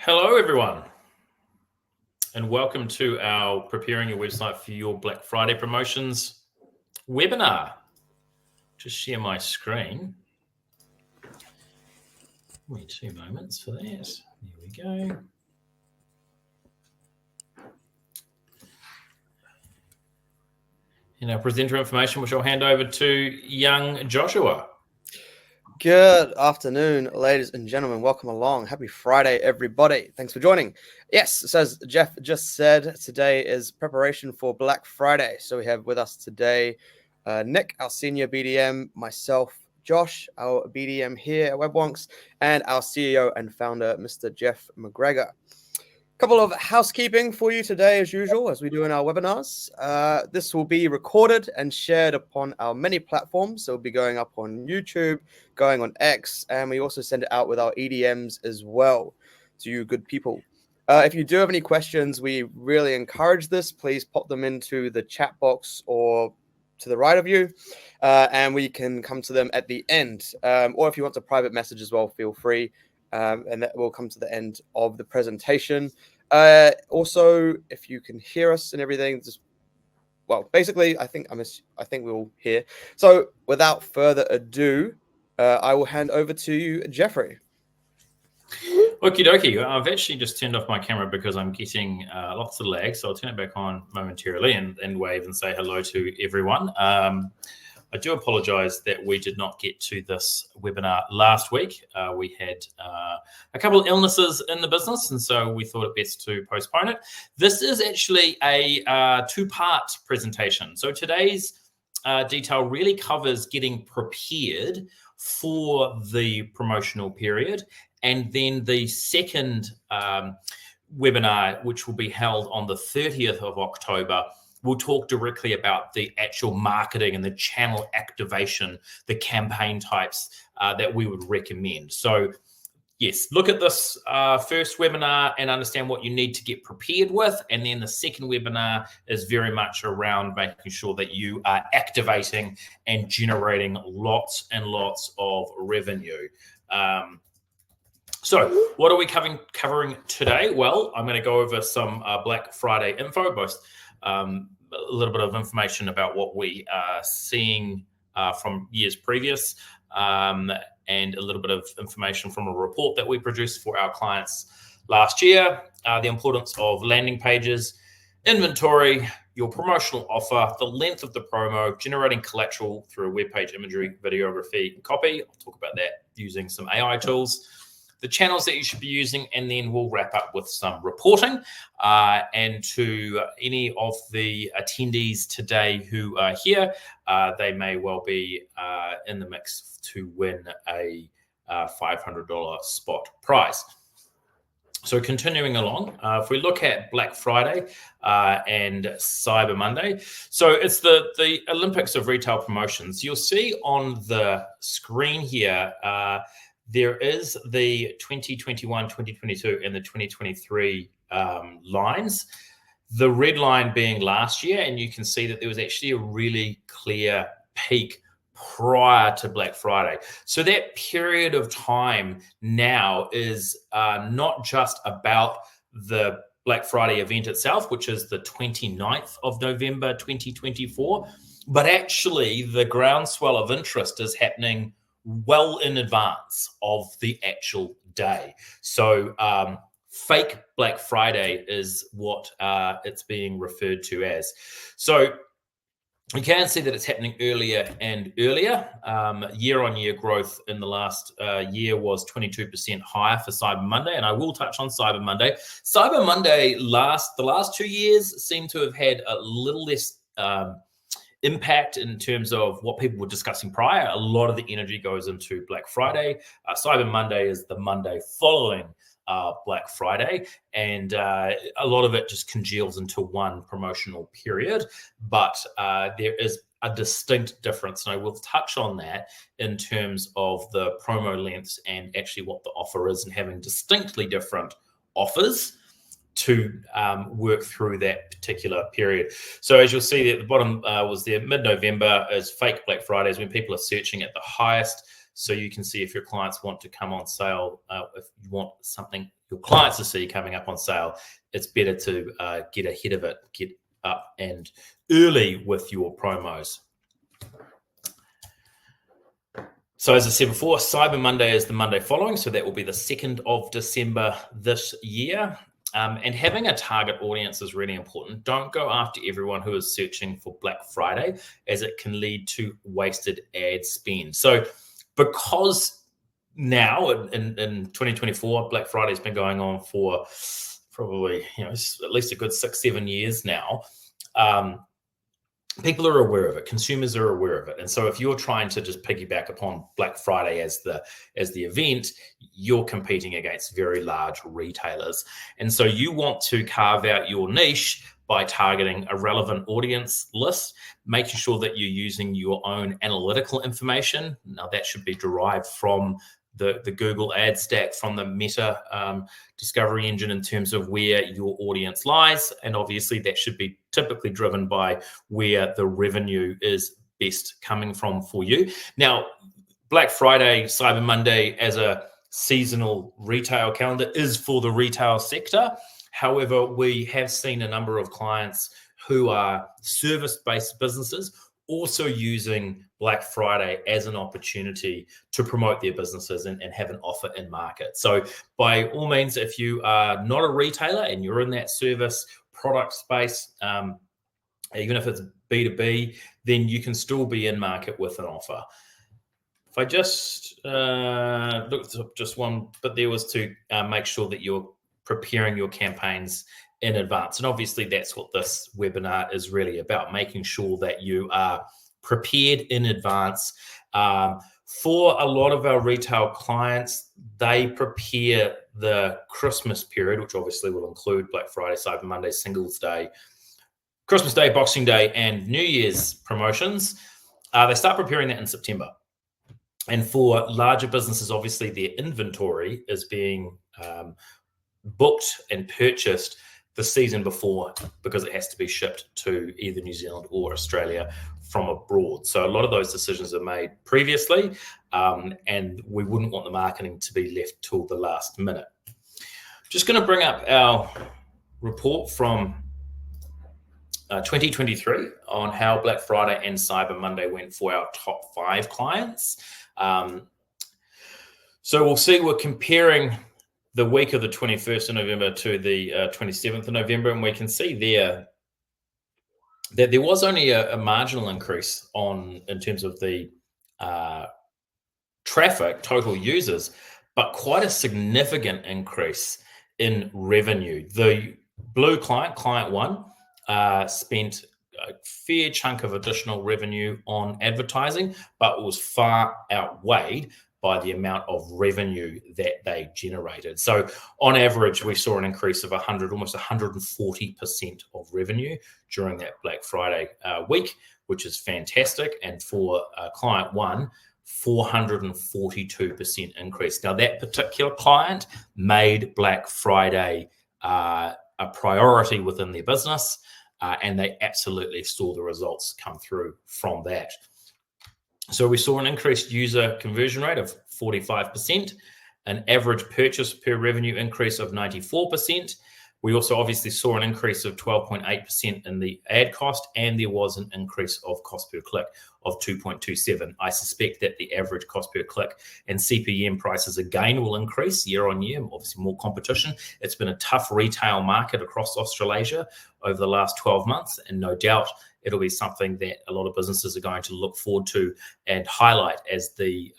Hello, everyone, and welcome to our Preparing Your Website for Your Black Friday Promotions webinar. Just share my screen. Wait 2 moments for that. There we go. And our presenter information, which I'll hand over to young Joshua. Good afternoon, ladies and gentlemen. Welcome along. Happy Friday, everybody. Thanks for joining. Yes, so as Jeff just said, today is preparation for Black Friday. So we have with us today Nick, our senior BDM, myself, Josh, our BDM here at Wonks, and our CEO and founder, Mr. Jeff McGregor. Couple of housekeeping for you today, as usual, as we do in our webinars. This will be recorded and shared upon our many platforms. So it'll be going up on YouTube, going on X, and we also send it out with our EDMs as well to you good people. If you do have any questions, we really encourage this. Please pop them into the chat box or to the right of you, and we can come to them at the end. Or if you want a private message as well, feel free. And that will come to the end of the presentation. Also, if you can hear us and everything, basically, I think we're all here. So, without further ado, I will hand over to you, Jeffrey. Okie dokie. I've actually just turned off my camera because I'm getting lots of lag, so I'll turn it back on momentarily and wave and say hello to everyone. I do apologize that we did not get to this webinar last week. We had a couple of illnesses in the business, and so we thought it best to postpone it. This is actually a two-part presentation. So today's detail really covers getting prepared for the promotional period, and then the second webinar, which will be held on the 30th of October, we'll talk directly about the actual marketing and the channel activation, the campaign types that we would recommend. So yes, look at this first webinar and understand what you need to get prepared with. And then the second webinar is very much around making sure that you are activating and generating lots and lots of revenue. So what are we covering today? Well, I'm going to go over some Black Friday info, both a little bit of information about what we are seeing from years previous, and a little bit of information from a report that we produced for our clients last year, the importance of landing pages, inventory, your promotional offer, the length of the promo, generating collateral through a webpage, imagery, videography, and copy. I'll talk about that using some AI tools, the channels that you should be using, and then we'll wrap up with some reporting. And to any of the attendees today who are here, they may well be in the mix to win a $500 spot prize. So continuing along, if we look at Black Friday and Cyber Monday, so it's the Olympics of retail promotions. You'll see on the screen here, there is the 2021, 2022, and the 2023 lines. The red line being last year, and you can see that there was actually a really clear peak prior to Black Friday. So that period of time now is not just about the Black Friday event itself, which is the 29th of November, 2024, but actually the groundswell of interest is happening well in advance of the actual day. So fake Black Friday is what it's being referred to as. So you can see that it's happening earlier and earlier. Year-on-year growth in the last year was 22% higher for Cyber Monday, and I will touch on Cyber Monday. Cyber Monday the last 2 years seem to have had a little less impact in terms of what people were discussing prior. A lot of the energy goes into Black Friday. Cyber Monday is the Monday following Black Friday, and a lot of it just congeals into one promotional period. But there is a distinct difference, and I will touch on that in terms of the promo lengths and actually what the offer is, and having distinctly different offers to work through that particular period. So as you'll see at the bottom was there, mid-November is fake Black Fridays, when people are searching at the highest so you can see if your clients want to come on sale. If you want something your clients to see coming up on sale, it's better to get ahead of it, get up and early with your promos. So as I said before, Cyber Monday is the Monday following, so that will be the 2nd of December this year. And having a target audience is really important. Don't go after everyone who is searching for Black Friday, as it can lead to wasted ad spend. So because now in 2024, Black Friday has been going on for probably at least a good 6-7 years now. People are aware of it. Consumers are aware of it. And so if you're trying to just piggyback upon Black Friday as the event, you're competing against very large retailers. And so you want to carve out your niche by targeting a relevant audience list, making sure that you're using your own analytical information. Now that should be derived from the Google ad stack, from the Meta discovery engine, in terms of where your audience lies. And obviously that should be typically driven by where the revenue is best coming from for you. Now, Black Friday, Cyber Monday as a seasonal retail calendar is for the retail sector. However, we have seen a number of clients who are service-based businesses also using Black Friday as an opportunity to promote their businesses and have an offer in market. So by all means, if you are not a retailer and you're in that service product space, even if it's B2B, then you can still be in market with an offer. If I just looked up just one, but there was to make sure that you're preparing your campaigns in advance. And obviously that's what this webinar is really about, making sure that you are prepared in advance. For a lot of our retail clients, they prepare the Christmas period, which obviously will include Black Friday, Cyber Monday, Singles Day, Christmas Day, Boxing Day, and New Year's promotions. They start preparing that in September. And for larger businesses, obviously their inventory is being booked and purchased the season before, because it has to be shipped to either New Zealand or Australia from abroad. So a lot of those decisions are made previously, and we wouldn't want the marketing to be left till the last minute. Just going to bring up our report from 2023 on how Black Friday and Cyber Monday went for our top 5 clients. So we'll see, we're comparing the week of the 21st of November to the 27th of November, and we can see there that there was only a marginal increase in terms of the traffic, total users, but quite a significant increase in revenue. The blue client 1, spent a fair chunk of additional revenue on advertising, but it was far outweighed by the amount of revenue that they generated. So on average, we saw an increase of almost 140% of revenue during that Black Friday week, which is fantastic. And for client 1, 442% increase. Now that particular client made Black Friday a priority within their business, and they absolutely saw the results come through from that. So we saw an increased user conversion rate of 45%, an average purchase per revenue increase of 94%. We also obviously saw an increase of 12.8% in the ad cost, and there was an increase of cost per click of 2.27. I suspect that the average cost per click and CPM prices again will increase year on year, obviously more competition. It's been a tough retail market across Australasia over the last 12 months, and no doubt it'll be something that a lot of businesses are going to look forward to and highlight as the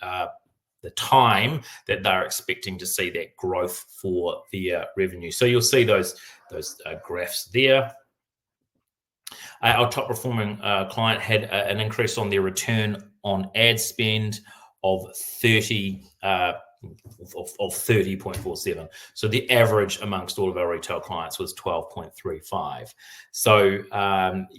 time that they're expecting to see that growth for their revenue. So you'll see those graphs there. Our top performing client had an increase on their return on ad spend of 30.47. So the average amongst all of our retail clients was 12.35. So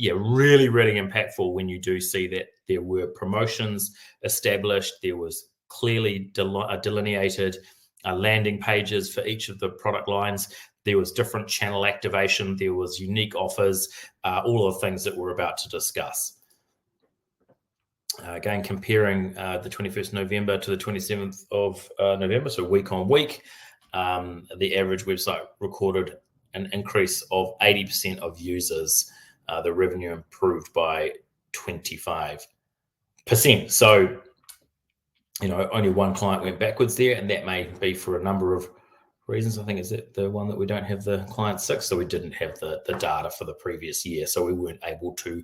really, really impactful when you do see that there were promotions established. There was clearly delineated landing pages for each of the product lines. There was different channel activation. There was unique offers, all of the things that we're about to discuss. Again, comparing the 21st November to the 27th of November, so week on week, the average website recorded an increase of 80% of users. The revenue improved by 25%. So, only one client went backwards there, and that may be for a number of reasons. I think is that the one that we don't have the client 6, so we didn't have the data for the previous year, so we weren't able to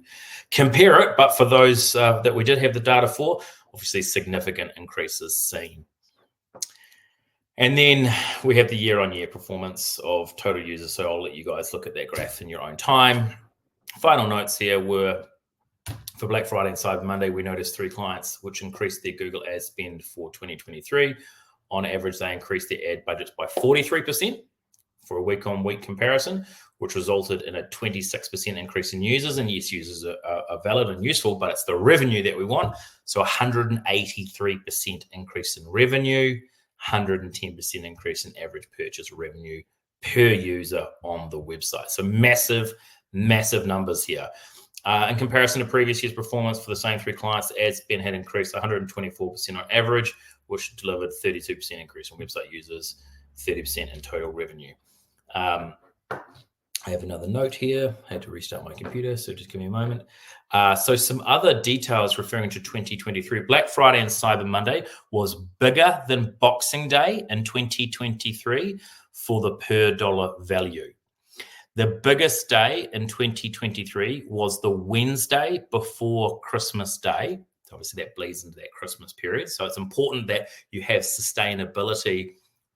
compare it. But for those that we did have the data for, obviously significant increases seen. And then we have the year-on-year performance of total users. So I'll let you guys look at that graph in your own time. Final notes here were, for Black Friday and Cyber Monday, we noticed 3 clients which increased their Google ad spend for 2023. On average, they increased their ad budgets by 43% for a week-on-week comparison, which resulted in a 26% increase in users. And yes, users are valid and useful, but it's the revenue that we want. So 183% increase in revenue, 110% increase in average purchase revenue per user on the website. So massive, massive numbers here. In comparison to previous year's performance for the same 3 clients, the ad spend had increased 124% on average, which delivered 32% increase in website users, 30% in total revenue. I have another note here. I had to restart my computer, so just give me a moment. So some other details referring to 2023. Black Friday and Cyber Monday was bigger than Boxing Day in 2023 for the per dollar value. The biggest day in 2023 was the Wednesday before Christmas Day. So obviously that bleeds into that Christmas period. So it's important that you have sustainability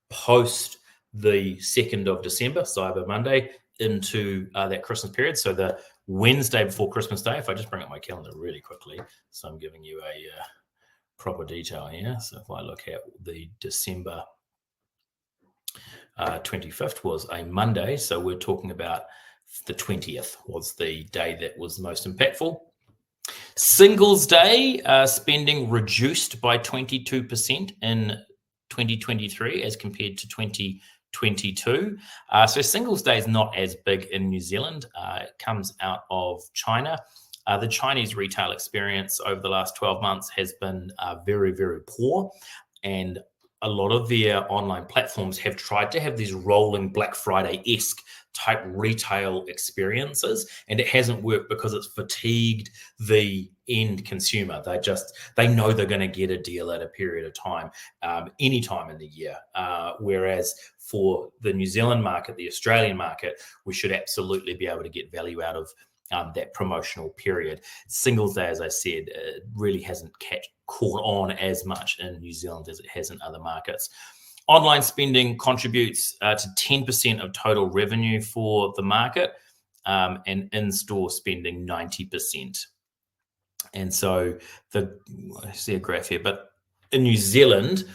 post the 2nd of December, Cyber Monday, into that Christmas period. So the Wednesday before Christmas Day, if I just bring up my calendar really quickly, so I'm giving you a proper detail here. So if I look at the December 25th was a Monday, so we're talking about the 20th was the day that was most impactful. Singles Day spending reduced by 22% in 2023 as compared to 2022. So Singles Day is not as big in New Zealand. It comes out of China. The Chinese retail experience over the last 12 months has been very, very poor. And a lot of their online platforms have tried to have these rolling Black Friday-esque type retail experiences, and it hasn't worked because it's fatigued the end consumer. They know they're going to get a deal at a period of time, any time in the year. Whereas for the New Zealand market, the Australian market, we should absolutely be able to get value out of that promotional period. Singles Day, as I said, really hasn't caught on as much in New Zealand as it has in other markets. Online spending contributes to 10% of total revenue for the market, and in-store spending 90%. And so I see a graph here, but in New Zealand,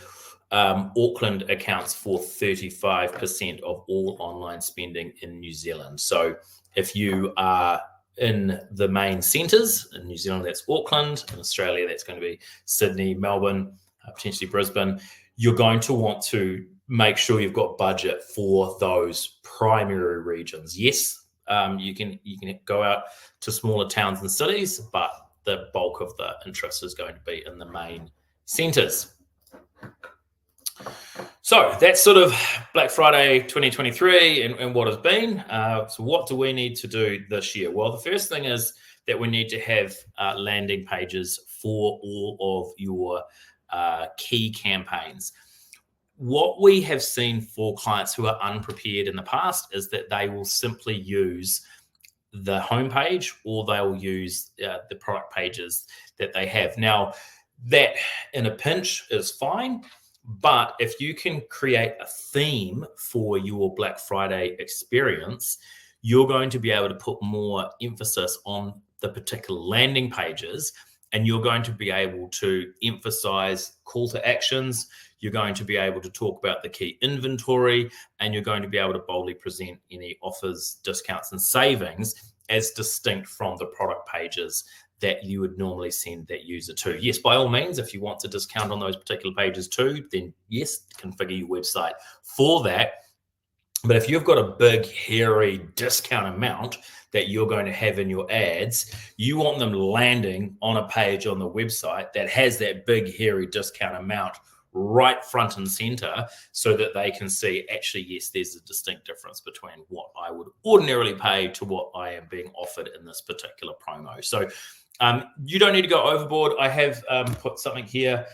Auckland accounts for 35% of all online spending in New Zealand. So if you are in the main centres, in New Zealand, that's Auckland. In Australia, that's going to be Sydney, Melbourne, potentially Brisbane. You're going to want to make sure you've got budget for those primary regions. Yes, you can go out to smaller towns and cities, but the bulk of the interest is going to be in the main centres. So that's sort of Black Friday 2023 and what has been. So what do we need to do this year? Well, the first thing is that we need to have landing pages for all of your key campaigns. What we have seen for clients who are unprepared in the past is that they will simply use the homepage, or they'll use the product pages that they have. Now, that in a pinch is fine, but if you can create a theme for your Black Friday experience, you're going to be able to put more emphasis on the particular landing pages, and you're going to be able to emphasize call to actions. You're going to be able to talk about the key inventory, and you're going to be able to boldly present any offers, discounts, and savings as distinct from the product pages that you would normally send that user to. Yes, by all means, if you want to discount on those particular pages too, then yes, configure your website for that. But if you've got a big, hairy discount amount that you're going to have in your ads, you want them landing on a page on the website that has that big, hairy discount amount right front and center, so that they can see, actually, yes, there's a distinct difference between what I would ordinarily pay to what I am being offered in this particular promo. So you don't need to go overboard. I have put something here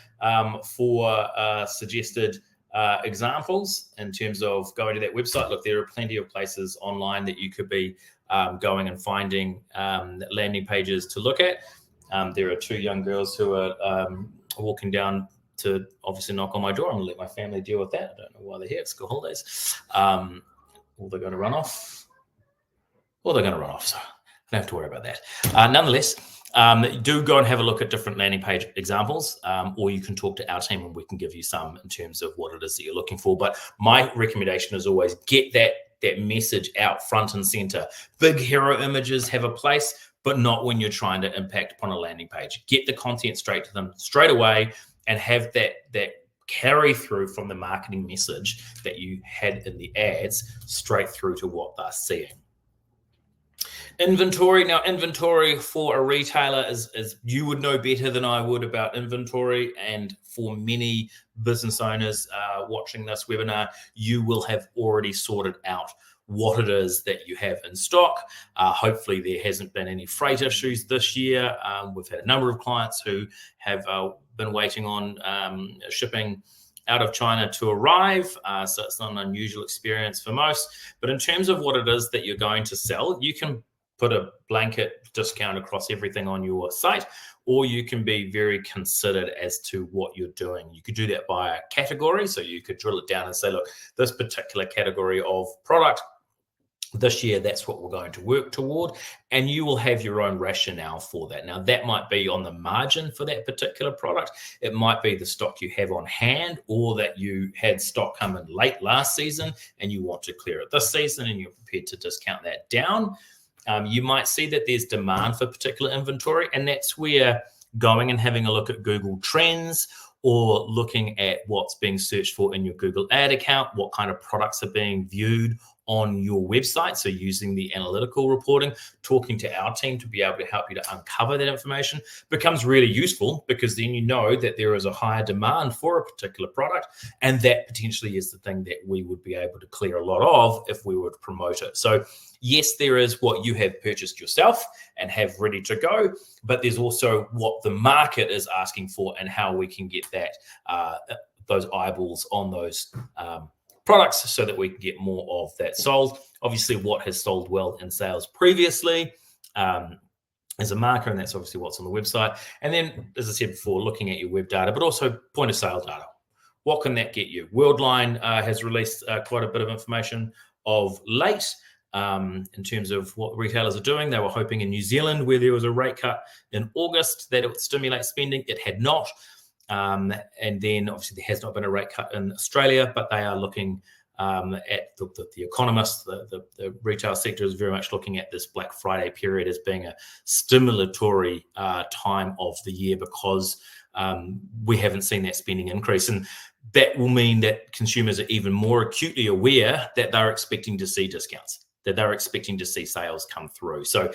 for suggested examples in terms of going to that website. Look, there are plenty of places online that you could be going and finding landing pages to look at. There are two young girls who are walking down to obviously knock on my door. I'm going to let my family deal with that. I don't know why they're here. It's school holidays. Or they're going to run off. So I don't have to worry about that. Nonetheless, do go and have a look at different landing page examples, or you can talk to our team and we can give you some in terms of what it is that you're looking for. But my recommendation is always get that message out front and center. Big hero images have a place, but not when you're trying to impact upon a landing page. Get the content straight to them straight away and have that carry through from the marketing message that you had in the ads straight through to what they're seeing. Inventory. Now, inventory for a retailer is you would know better than I would about inventory. And for many business owners watching this webinar, you will have already sorted out what it is that you have in stock. Hopefully there hasn't been any freight issues this year. We've had a number of clients who have been waiting on shipping out of China to arrive. So it's not an unusual experience for most. But in terms of what it is that you're going to sell, you can put a blanket discount across everything on your site, or you can be very considered as to what you're doing. You could do that by a category. So you could drill it down and say, look, this particular category of product, this year, that's what we're going to work toward. And you will have your own rationale for that. Now, that might be on the margin for that particular product. It might be the stock you have on hand, or that you had stock come in late last season and you want to clear it this season and you're prepared to discount that down. You might see that there's demand for particular inventory, and that's where going and having a look at Google Trends, or looking at what's being searched for in your Google ad account, what kind of products are being viewed on your website. So using the analytical reporting, talking to our team to be able to help you to uncover that information becomes really useful, because then you know that there is a higher demand for a particular product, and that potentially is the thing that we would be able to clear a lot of if we were to promote it. So yes, there is what you have purchased yourself and have ready to go, but there's also what the market is asking for and how we can get that those eyeballs on those products so that we can get more of that sold. Obviously, what has sold well in sales previously as a marker, and that's obviously what's on the website. And then, as I said before, looking at your web data, but also point of sale data. What can that get you? Worldline has released quite a bit of information of late in terms of what retailers are doing. They were hoping in New Zealand, where there was a rate cut in August, that it would stimulate spending. It had not. And then obviously there has not been a rate cut in Australia, but they are looking at the economists, the retail sector is very much looking at this Black Friday period as being a stimulatory time of the year, because we haven't seen that spending increase. And that will mean that consumers are even more acutely aware that they're expecting to see discounts, that they're expecting to see sales come through. So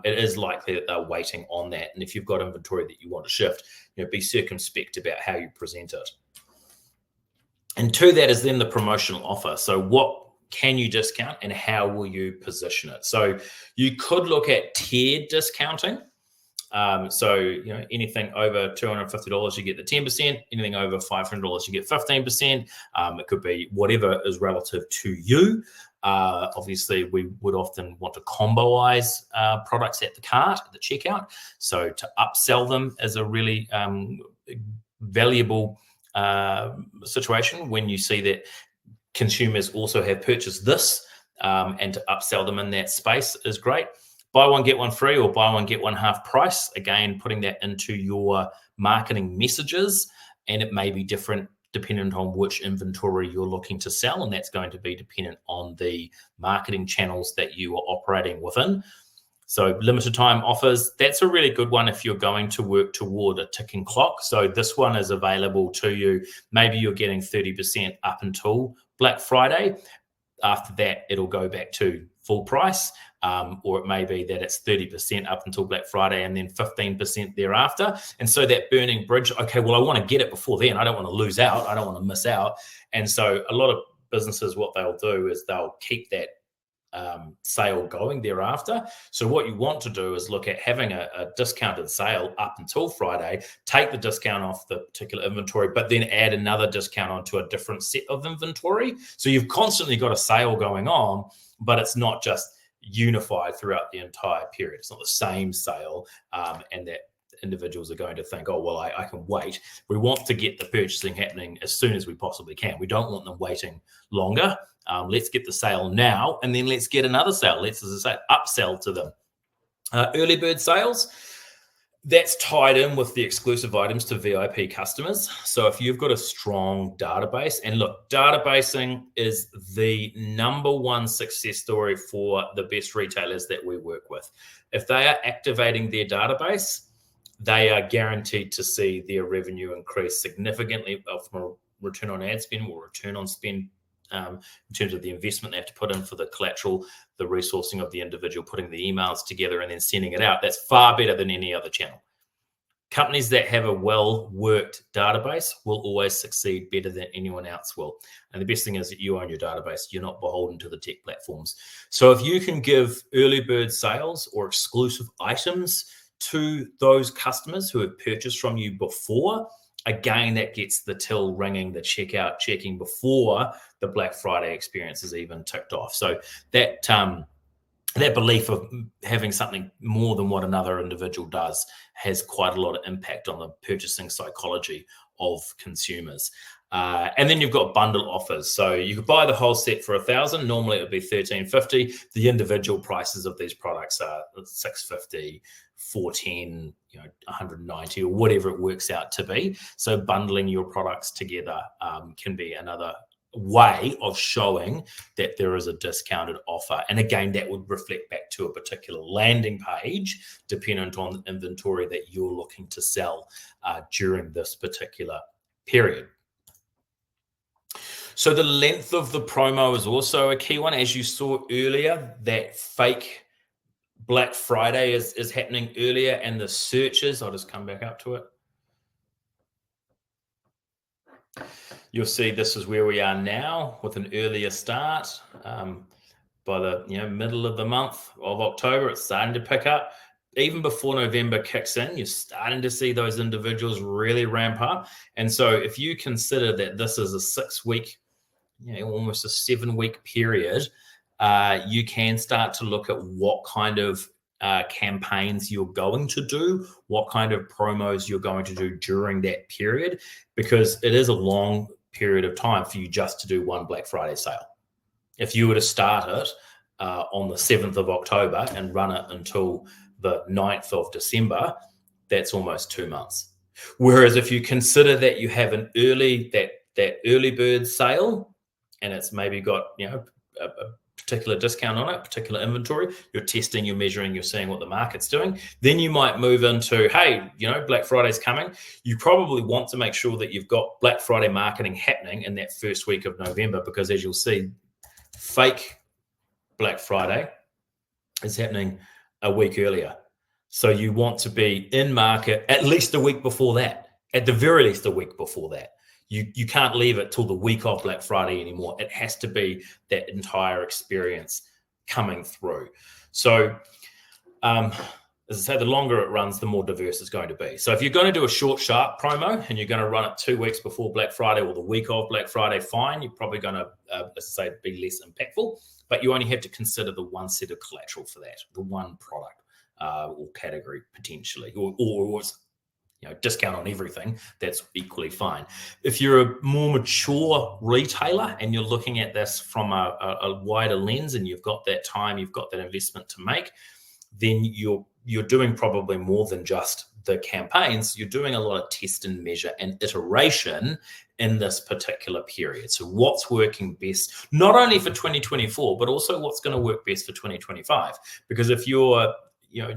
it is likely that they're waiting on that. And if you've got inventory that you want to shift, be circumspect about how you present it. And to that is then the promotional offer. So what can you discount and how will you position it? So you could look at tiered discounting. So anything over $250, you get the 10%. Anything over $500, you get 15%. It could be whatever is relative to you. Obviously, we would often want to comboize products at the cart, at the checkout. So to upsell them is a really valuable situation when you see that consumers also have purchased this, and to upsell them in that space is great. Buy one, get one free, or buy one, get one half price. Again, putting that into your marketing messages, and it may be different dependent on which inventory you're looking to sell, and that's going to be dependent on the marketing channels that you are operating within. So limited time offers, that's a really good one if you're going to work toward a ticking clock. So this one is available to you. Maybe you're getting 30% up until Black Friday. after that, it'll go back to full price, or it may be that it's 30% up until Black Friday and then 15% thereafter. And so that burning bridge, okay, well, I want to get it before then. I don't want to lose out. I don't want to miss out. And so a lot of businesses, what they'll do is they'll keep that sale going thereafter. So what you want to do is look at having a discounted sale up until Friday, take the discount off the particular inventory, but then add another discount onto a different set of inventory. So you've constantly got a sale going on, but it's not just unified throughout the entire period. It's not the same sale, and that individuals are going to think, oh, well, I can wait. We want to get the purchasing happening as soon as we possibly can. We don't want them waiting longer. Let's get the sale now, and then let's get another sale. Let's, as I say, upsell to them. Early bird sales, that's tied in with the exclusive items to VIP customers. So if you've got a strong database, and look, databasing is the #1 success story for the best retailers that we work with. If they are activating their database, they are guaranteed to see their revenue increase significantly from a return on ad spend or return on spend, in terms of the investment they have to put in for the collateral, the resourcing of the individual, putting the emails together and then sending it out. That's far better than any other channel. Companies that have a well-worked database will always succeed better than anyone else will. And the best thing is that you own your database. You're not beholden to the tech platforms. So if you can give early bird sales or exclusive items to those customers who have purchased from you before, again, that gets the till ringing, the checkout checking before the Black Friday experience is even ticked off. So that belief of having something more than what another individual does has quite a lot of impact on the purchasing psychology of consumers. And then you've got bundle offers. So you could buy the whole set for $1,000. Normally it would be $1,350. The individual prices of these products are $650, $410, $190, or whatever it works out to be. So bundling your products together can be another way of showing that there is a discounted offer. And again, that would reflect back to a particular landing page dependent on the inventory that you're looking to sell during this particular period. So the length of the promo is also a key one. As you saw earlier, that fake Black Friday is happening earlier, and the searches, I'll just come back up to it. You'll see this is where we are now with an earlier start. By the middle of the month of October, it's starting to pick up. Even before November kicks in, you're starting to see those individuals really ramp up. And so if you consider that this is a 6-week, almost a 7-week period, you can start to look at what kind of campaigns you're going to do, what kind of promos you're going to do during that period, because it is a long period of time for you just to do one Black Friday sale. If you were to start it on the 7th of October and run it until the 9th of December, that's almost 2 months. Whereas if you consider that you have an that early bird sale, and it's maybe got a particular discount on it, particular inventory, you're testing, you're measuring, you're seeing what the market's doing, then you might move into, hey, Black Friday's coming. You probably want to make sure that you've got Black Friday marketing happening in that first week of November, because as you'll see, fake Black Friday is happening a week earlier. So you want to be in market at least a week before that, at the very least a week before that. You can't leave it till the week of Black Friday anymore. It has to be that entire experience coming through. So as I say, the longer it runs, the more diverse it's going to be. So if you're going to do a short, sharp promo and you're going to run it 2 weeks before Black Friday or the week of Black Friday, fine. You're probably going to, let's say, be less impactful, but you only have to consider the one set of collateral for that, the one product or category potentially, or discount on everything. That's equally fine. If you're a more mature retailer and you're looking at this from a wider lens, and you've got that time, you've got that investment to make, then you're doing probably more than just the campaigns. You're doing a lot of test and measure and iteration in this particular period. So what's working best, not only for 2024, but also what's going to work best for 2025. Because if you're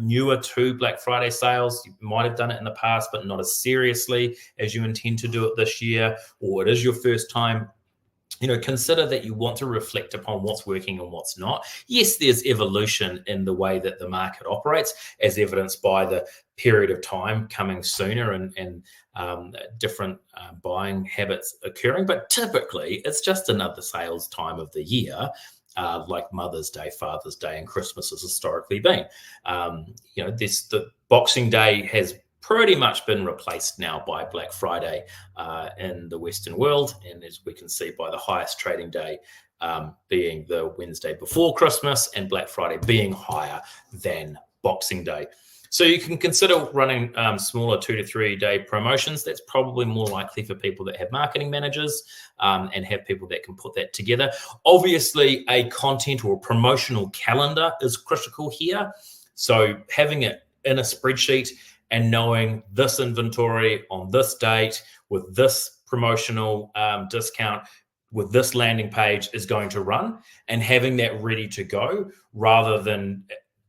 newer to Black Friday sales, you might have done it in the past, but not as seriously as you intend to do it this year, or it is your first time consider that you want to reflect upon what's working and what's not. Yes, there's evolution in the way that the market operates, as evidenced by the period of time coming sooner and different buying habits occurring. But typically, it's just another sales time of the year, like Mother's Day, Father's Day, and Christmas has historically been. The Boxing Day has pretty much been replaced now by Black Friday in the Western world. And as we can see by the highest trading day being the Wednesday before Christmas and Black Friday being higher than Boxing Day. So you can consider running smaller 2 to 3 day promotions. That's probably more likely for people that have marketing managers and have people that can put that together. Obviously, a content or promotional calendar is critical here. So having it in a spreadsheet and knowing this inventory on this date with this promotional discount with this landing page is going to run, and having that ready to go rather than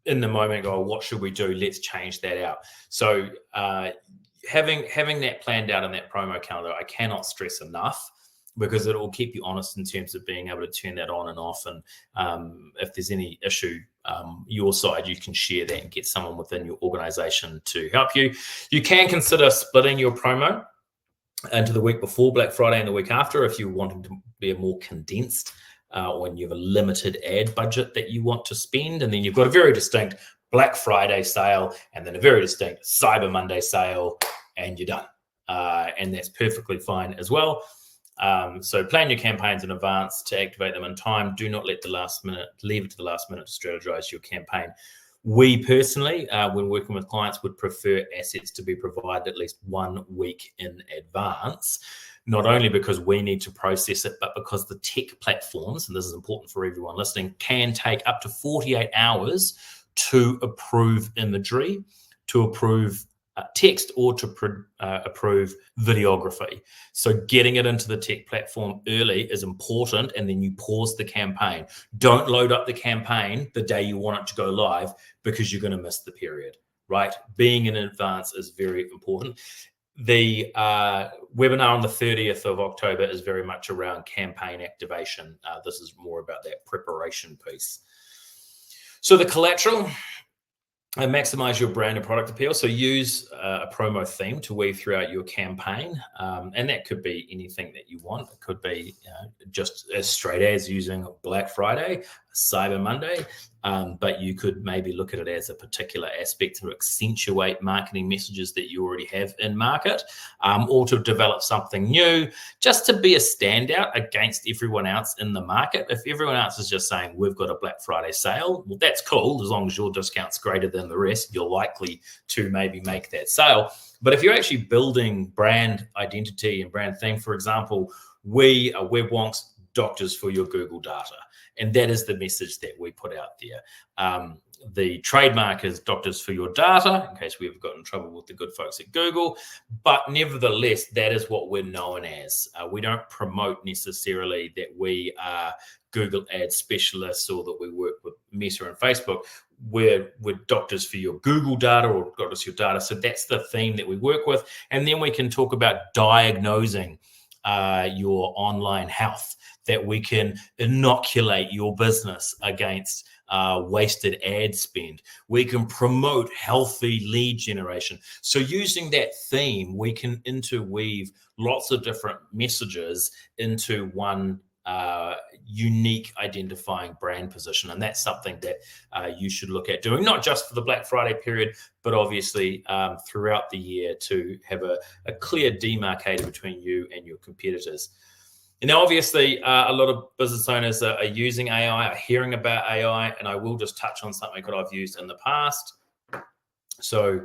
in the moment go, what should we do? Let's change that out. So having that planned out in that promo calendar, I cannot stress enough, because it will keep you honest in terms of being able to turn that on and off. And if there's any issue your side, you can share that and get someone within your organization to help you. You can consider splitting your promo into the week before Black Friday and the week after if you want to be a more condensed when you have a limited ad budget that you want to spend. And then you've got a very distinct Black Friday sale and then a very distinct Cyber Monday sale, and you're done. And that's perfectly fine as well. So plan your campaigns in advance to activate them in time. Do not leave it to the last minute to strategize your campaign. We personally, when working with clients, would prefer assets to be provided at least 1 week in advance, not only because we need to process it, but because the tech platforms, and this is important for everyone listening, can take up to 48 hours to approve imagery, to approve text, or to approve videography. So getting it into the tech platform early is important, and then you pause the campaign. Don't load up the campaign the day you want it to go live, because you're going to miss the period, right? Being in advance is very important. The webinar on the 30th of October is very much around campaign activation. This is more about that preparation piece. So the collateral, and maximize your brand and product appeal. So use a promo theme to weave throughout your campaign. And that could be anything that you want. It could be just as straight as using Black Friday, Cyber Monday, but you could maybe look at it as a particular aspect to accentuate marketing messages that you already have in market, or to develop something new, just to be a standout against everyone else in the market. If everyone else is just saying, we've got a Black Friday sale, well, that's cool. As long as your discount's greater than the rest, you're likely to maybe make that sale. But if you're actually building brand identity and brand theme, for example, we are Wonks, doctors for your Google data. And that is the message that we put out there. The trademark is doctors for your data, in case we've gotten in trouble with the good folks at Google. But nevertheless, that is what we're known as. We don't promote necessarily that we are Google ad specialists or that we work with Meta and Facebook. We're doctors for your Google data or doctors for your data. So that's the theme that we work with. And then we can talk about diagnosing your online health, that we can inoculate your business against wasted ad spend. We can promote healthy lead generation. So using that theme, we can interweave lots of different messages into one unique identifying brand position. And that's something that you should look at doing, not just for the Black Friday period, but obviously throughout the year, to have a clear demarcator between you and your competitors. And now, obviously, a lot of business owners are using AI, are hearing about AI, and I will just touch on something that I've used in the past. So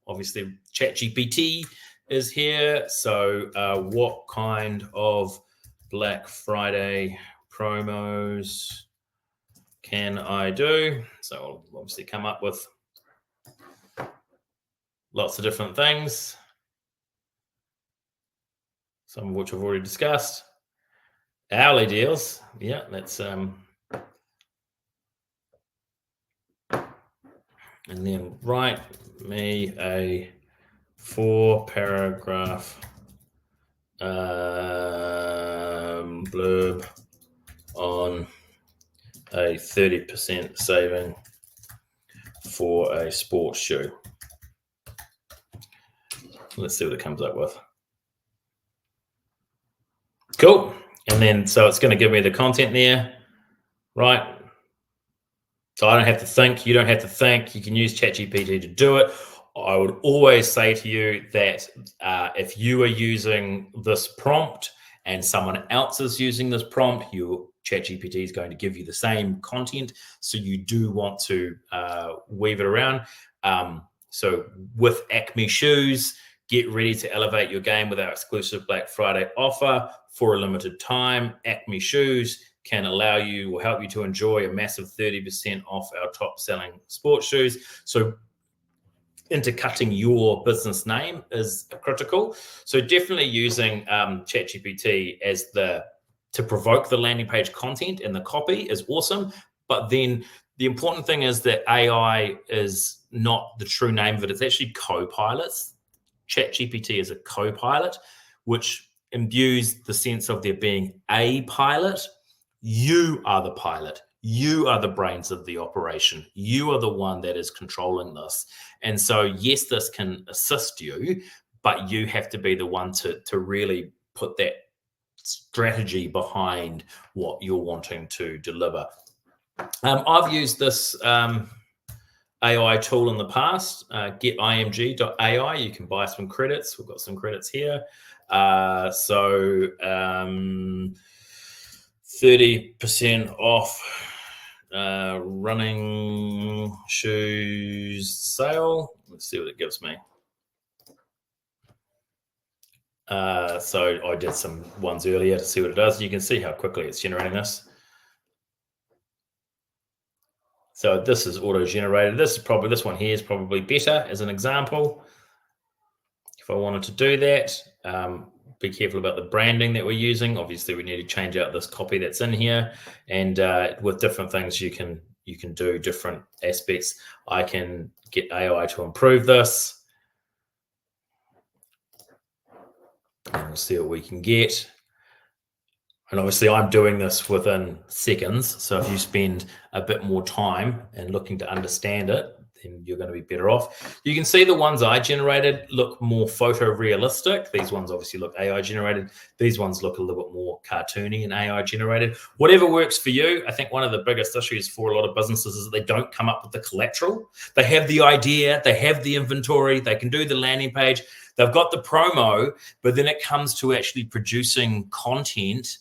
obviously, ChatGPT is here. So what kind of Black Friday promos can I do? So I'll obviously come up with lots of different things, some of which I've already discussed. Hourly deals, yeah, let's and then write me a 4-paragraph blurb on a 30% saving for a sports shoe. Let's see what it comes up with. Cool. And then, so it's going to give me the content there, right? So I don't have to think. You don't have to think. You can use ChatGPT to do it. I would always say to you that if you are using this prompt and someone else is using this prompt, your ChatGPT is going to give you the same content. So you do want to weave it around. So with Acme shoes, get ready to elevate your game with our exclusive Black Friday offer for a limited time. Acme shoes can allow you or help you to enjoy a massive 30% off our top selling sports shoes. So intercutting your business name is critical. So definitely using ChatGPT as to provoke the landing page content and the copy is awesome. But then the important thing is that AI is not the true name of it. It's actually co-pilots. ChatGPT is a co-pilot, which imbues the sense of there being a pilot. You are the pilot. You are the brains of the operation. You are the one that is controlling this. And so, yes, this can assist you, but you have to be the one to really put that strategy behind what you're wanting to deliver. I've used this AI tool in the past, getimg.ai. You can buy some credits. We've got some credits here. 30% off running shoes sale. Let's see what it gives me. So I did some ones earlier to see what it does. You can see how quickly it's generating this. So this is auto-generated. This one here is probably better as an example. If I wanted to do that, be careful about the branding that we're using. Obviously, we need to change out this copy that's in here, and with different things, you can do different aspects. I can get AI to improve this, and we'll see what we can get. And obviously, I'm doing this within seconds. So if you spend a bit more time and looking to understand it, then you're going to be better off. You can see the ones I generated look more photorealistic. These ones obviously look AI generated. These ones look a little bit more cartoony and AI generated. Whatever works for you. I think one of the biggest issues for a lot of businesses is that they don't come up with the collateral. They have the idea, they have the inventory, they can do the landing page, they've got the promo, but then it comes to actually producing content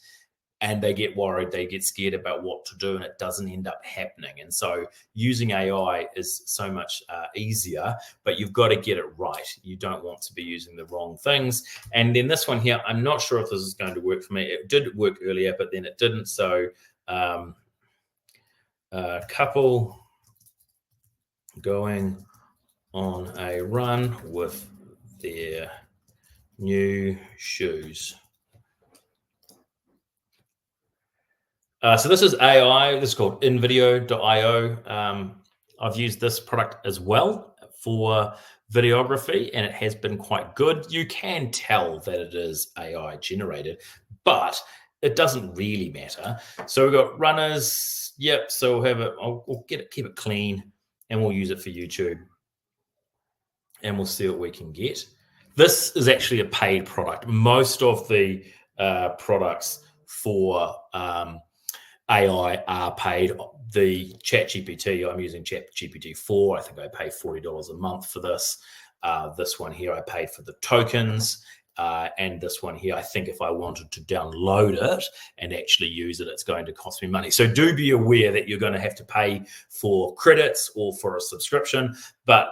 and they get worried, they get scared about what to do, and it doesn't end up happening. And so using AI is so much easier, but you've got to get it right. You don't want to be using the wrong things. And then this one here, I'm not sure if this is going to work for me. It did work earlier, but then it didn't. So a couple going on a run with their new shoes. So this is AI. This is called invideo.io. I've used this product as well for videography, and it has been quite good. You can tell that it is AI generated, but it doesn't really matter. So we've got runners. Yep. So we'll have it. We'll keep it clean, and we'll use it for YouTube, and we'll see what we can get. This is actually a paid product. Most of the products for AI are paid. The ChatGPT, I'm using ChatGPT 4. I think I pay $40 a month for this. This one here, I paid for the tokens. And this one here, I think if I wanted to download it and actually use it, it's going to cost me money. So do be aware that you're going to have to pay for credits or for a subscription. But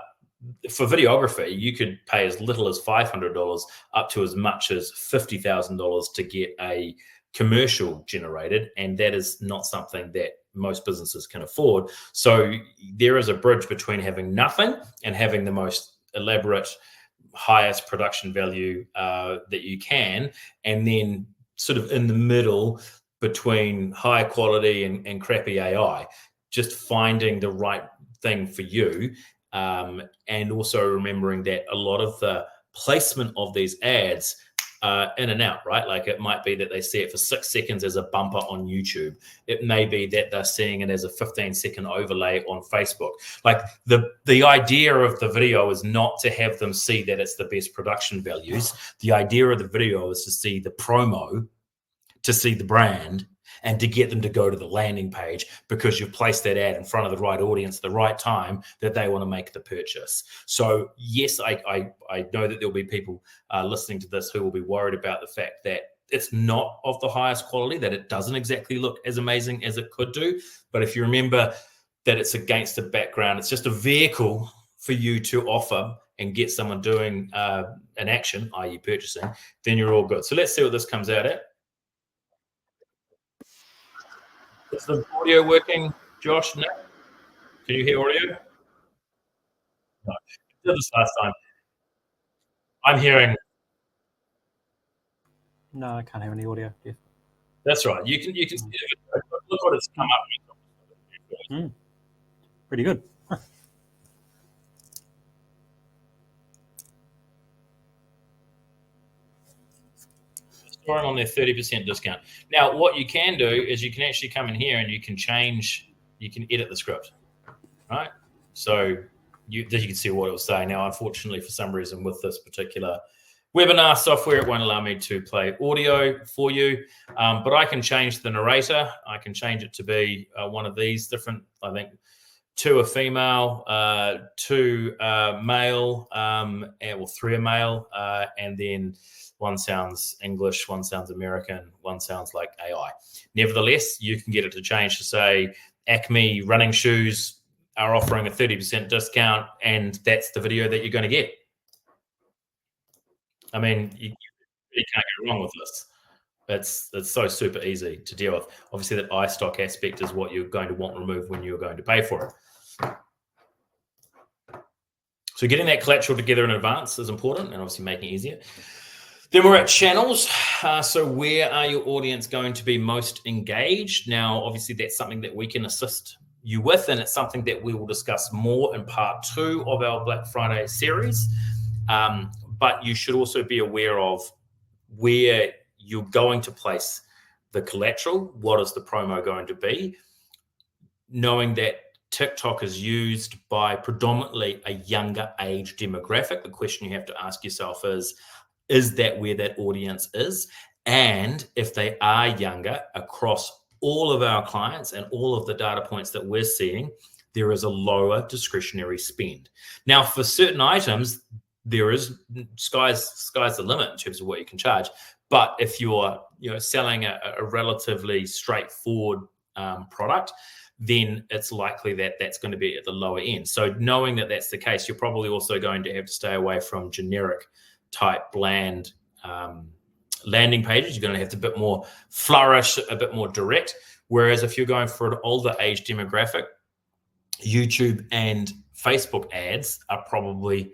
for videography, you could pay as little as $500 up to as much as $50,000 to get a commercial generated, and that is not something that most businesses can afford. So there is a bridge between having nothing and having the most elaborate, highest production value that you can, and then sort of in the middle between high quality and crappy AI, just finding the right thing for you, and also remembering that a lot of the placement of these ads in and out, right? Like it might be that they see it for 6 seconds as a bumper on YouTube. It may be that they're seeing it as a 15-second overlay on Facebook. Like the idea of the video is not to have them see that it's the best production values. The idea of the video is to see the promo, to see the brand, and to get them to go to the landing page because you've placed that ad in front of the right audience at the right time that they want to make the purchase. So yes, I know that there'll be people listening to this who will be worried about the fact that it's not of the highest quality, that it doesn't exactly look as amazing as it could do. But if you remember that it's against a background, it's just a vehicle for you to offer and get someone doing an action, i.e. purchasing, then you're all good. So let's see what this comes out at. Is the audio working, Josh? No? Can you hear audio? No. I did this last time. I'm hearing. No, I can't hear any audio. Yeah. That's right. You can see it. Look what it's come up with. Pretty good. Storing on their 30% discount. Now, what you can do is you can actually come in here and you can change, you can edit the script, right? So you can see what it was saying. Now, unfortunately, for some reason with this particular webinar software, it won't allow me to play audio for you, but I can change the narrator. I can change it to be one of these different, I think, 2 are female, 2 male, or 3 are male, and then 1 sounds English, 1 sounds American, 1 sounds like AI. Nevertheless, you can get it to change to say Acme running shoes are offering a 30% discount, and that's the video that you're going to get. I mean, you can't go wrong with this. It's so super easy to deal with. Obviously, that iStock aspect is what you're going to want removed when you're going to pay for it. So getting that collateral together in advance is important, and obviously making it easier. Then we're at channels. So where are your audience going to be most engaged? Now, obviously, that's something that we can assist you with, and it's something that we will discuss more in part 2 of our Black Friday series. But you should also be aware of where you're going to place the collateral. What is the promo going to be? Knowing that TikTok is used by predominantly a younger age demographic, the question you have to ask yourself is that where that audience is? And if they are younger, across all of our clients and all of the data points that we're seeing, there is a lower discretionary spend. Now, for certain items, there is sky's the limit in terms of what you can charge. But if you're selling a relatively straightforward product, then it's likely that that's going to be at the lower end. So knowing that that's the case, you're probably also going to have to stay away from generic type bland landing pages. You're going to have to a bit more flourish, a bit more direct. Whereas if you're going for an older age demographic, YouTube and Facebook ads are probably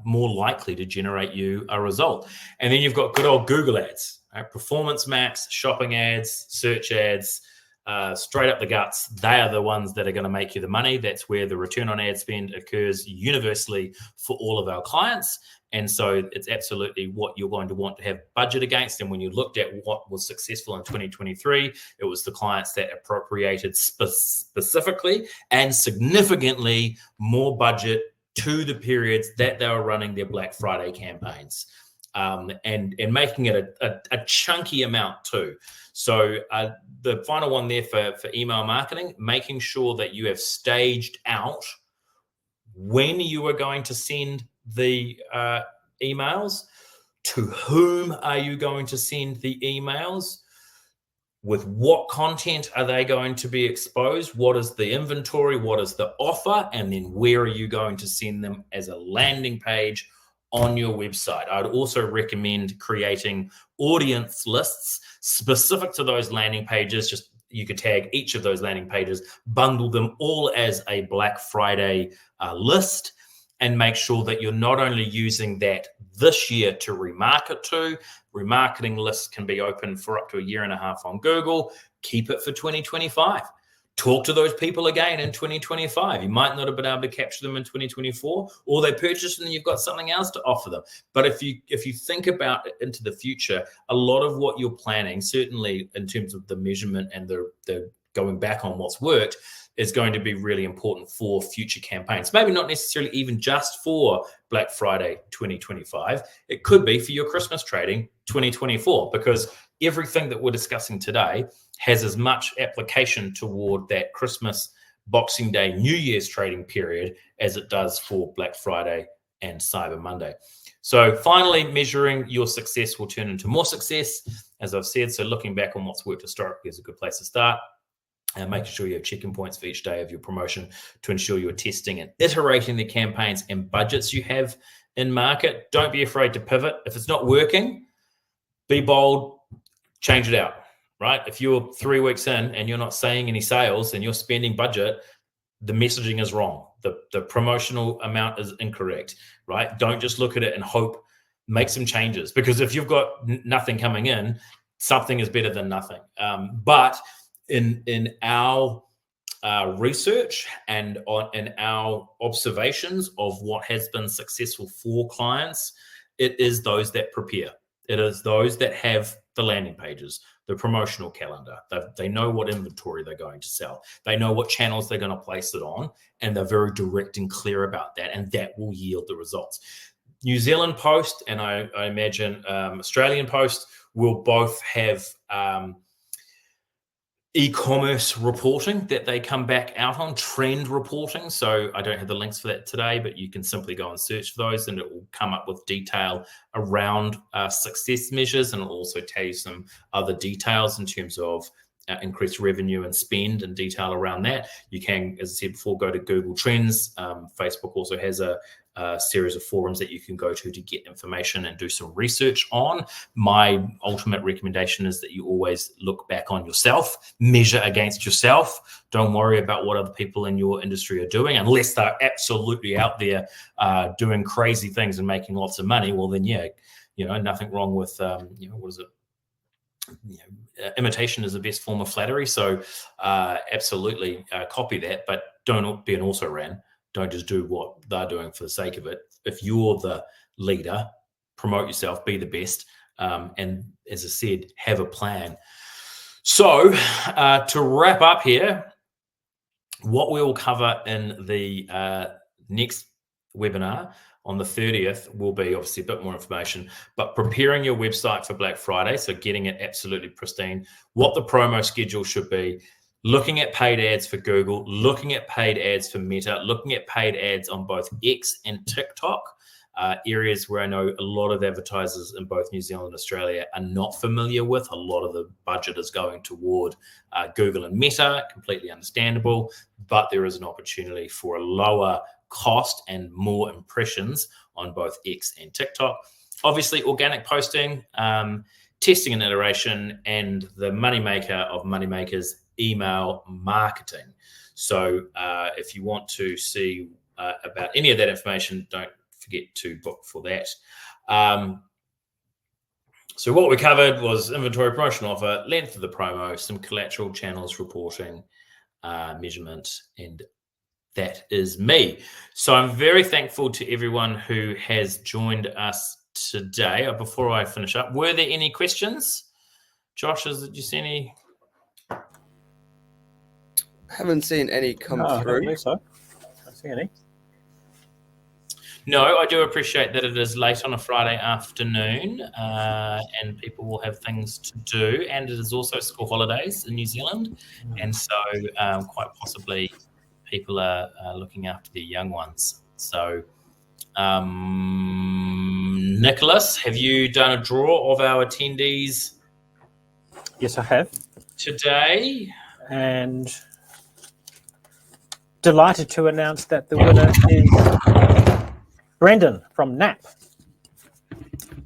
more likely to generate you a result. And then you've got good old Google ads, right? Performance Max, shopping ads, search ads, straight up the guts. They are the ones that are going to make you the money. That's where the return on ad spend occurs universally for all of our clients. And so it's absolutely what you're going to want to have budget against. And when you looked at what was successful in 2023, it was the clients that appropriated specifically and significantly more budget to the periods that they were running their Black Friday campaigns, and making it a chunky amount too. So the final one there for email marketing, making sure that you have staged out when you are going to send the emails, to whom are you going to send the emails, with what content are they going to be exposed, what is the inventory, what is the offer, and then where are you going to send them as a landing page on your website. I'd also recommend creating audience lists specific to those landing pages. Just you could tag each of those landing pages, bundle them all as a Black Friday list, and make sure that you're not only using that this year to remarket to. Remarketing lists can be open for up to 1.5 years on Google. Keep it for 2025. talk to those people again in 2025. You might not have been able to capture them in 2024, or they purchased and you've got something else to offer them. But if you think about it into the future, a lot of what you're planning, certainly in terms of the measurement and the going back on what's worked, is going to be really important for future campaigns. Maybe not necessarily even just for Black Friday 2025. It could be for your Christmas trading 2024, because everything that we're discussing today has as much application toward that Christmas, Boxing Day, New Year's trading period as it does for Black Friday and Cyber Monday. So finally, measuring your success will turn into more success, as I've said. So looking back on what's worked historically is a good place to start. And making sure you have check-in points for each day of your promotion to ensure you're testing and iterating the campaigns and budgets you have in market. Don't be afraid to pivot. If it's not working, be bold, change it out, right? If you're 3 weeks in and you're not saying any sales and you're spending budget, the messaging is wrong. The promotional amount is incorrect, right? Don't just look at it and hope. Make some changes, because if you've got nothing coming in, something is better than nothing. But in our research and in our observations of what has been successful for clients, it is those that prepare. It is those that have the landing pages, the promotional calendar. They know what inventory they're going to sell. They know what channels they're going to place it on, and they're very direct and clear about that, and that will yield the results. New Zealand Post and I imagine Australian Post will both have e-commerce reporting that they come back out on, trend reporting. So I don't have the links for that today, but you can simply go and search for those and it will come up with detail around success measures, and it'll also tell you some other details in terms of increased revenue and spend and detail around that. You can, as I said before, go to Google Trends. Facebook also has a series of forums that you can go to get information and do some research on. My ultimate recommendation is that you always look back on yourself, measure against yourself. Don't worry about what other people in your industry are doing, unless they're absolutely out there doing crazy things and making lots of money. Well, then, yeah, nothing wrong with, what is it? Imitation is the best form of flattery. So absolutely copy that, but don't be an also-ran. Don't just do what they're doing for the sake of it. If you're the leader, promote yourself, be the best, and as I said, have a plan. So to wrap up here, what we will cover in the next webinar on the 30th will be obviously a bit more information, but preparing your website for Black Friday, so getting it absolutely pristine, what the promo schedule should be, looking at paid ads for Google, looking at paid ads for Meta, looking at paid ads on both X and TikTok, areas where I know a lot of advertisers in both New Zealand and Australia are not familiar with. A lot of the budget is going toward Google and Meta, completely understandable, but there is an opportunity for a lower cost and more impressions on both X and TikTok. Obviously, organic posting, testing and iteration, and the moneymaker of moneymakers, email marketing. So if you want to see about any of that information, don't forget to book for that. So what we covered was inventory, promotional offer, length of the promo, some collateral channels reporting, measurement, and that is me. So I'm very thankful to everyone who has joined us today. Before I finish up, were there any questions? Josh, did you see any? Haven't seen any come through. I don't believe so. I don't see any. No, I do appreciate that it is late on a Friday afternoon and people will have things to do, and it is also school holidays in New Zealand, and so quite possibly people are looking after their young ones. So Nicholas, have you done a draw of our attendees? Yes, I have. Today? And delighted to announce that the winner is Brendan from NAP.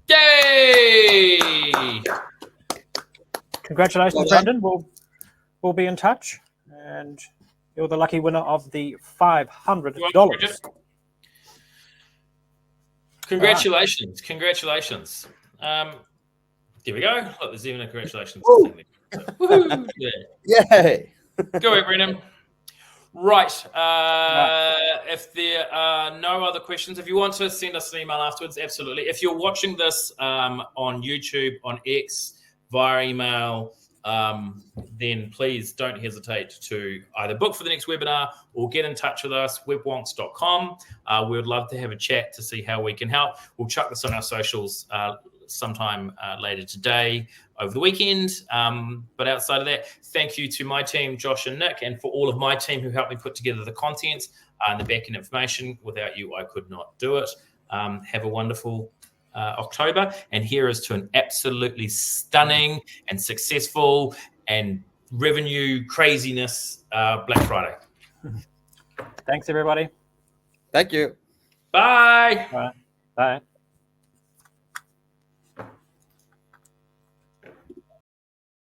Yay! Congratulations, Brendan. We'll be in touch, and you're the lucky winner of the $500. Congratulations. Right. Congratulations. There we go. Look, there's even a congratulations. Yeah. Yay. Go ahead, Brendan. Right. If there are no other questions, if you want to send us an email afterwards, absolutely. If you're watching this on YouTube, on X, via email, then please don't hesitate to either book for the next webinar or get in touch with us, webwonks.com. We would love to have a chat to see how we can help. We'll chuck this on our socials sometime later today, over the weekend. But outside of that, thank you to my team, Josh and Nick, and for all of my team who helped me put together the content and the back-end information. Without you, I could not do it. Have a wonderful October, and here is to an absolutely stunning and successful and revenue craziness Black Friday. Thanks, everybody. Thank you. Bye. Bye. Bye.